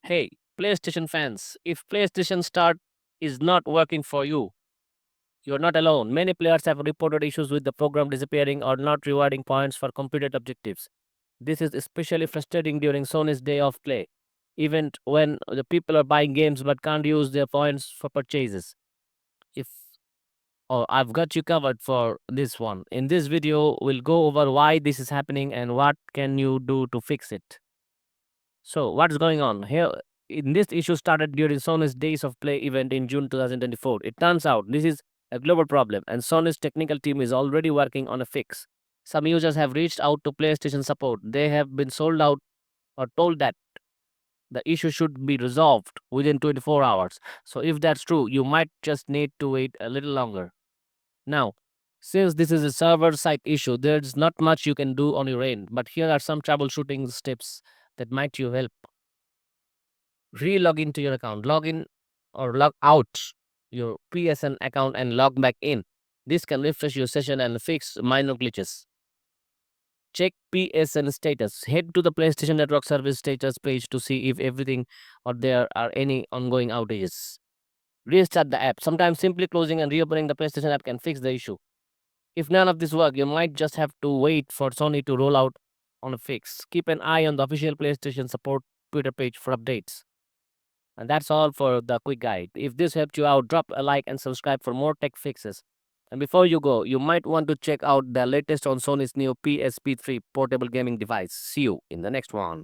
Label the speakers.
Speaker 1: Hey, PlayStation fans, if PlayStation Start is not working for you, you're not alone. Many players have reported issues with the program disappearing or not rewarding points for completed objectives. This is especially frustrating during Sony's Day of Play event when the people are buying games but can't use their points for purchases. If I've got you covered for this one. In this video, we'll go over why this is happening and what can you do to fix it. So, what's going on here? In this issue started during Sony's Days of Play event in June 2024. It turns out this is a global problem, and Sony's technical team is already working on a fix. Some users have reached out to PlayStation support. They have been sold out or told that the issue should be resolved within 24 hours. So, if that's true, you might just need to wait a little longer. Now, since this is a server side issue, there's not much you can do on your end, but here are some troubleshooting steps that might you help. Re-log into your account. Log in or log out your PSN account and log back in. This can refresh your session and fix minor glitches. Check PSN status. Head to the PlayStation Network Service status page to see if everything or there are any ongoing outages. Restart the app. Sometimes simply closing and reopening the PlayStation app can fix the issue. If none of this work, you might just have to wait for Sony to roll out on a fix. Keep an eye on the official PlayStation support Twitter page for updates. And that's all for the quick guide. If this helped you out, drop a like and subscribe for more tech fixes. And before you go, you might want to check out the latest on Sony's new PSP3 portable gaming device. See you in the next one.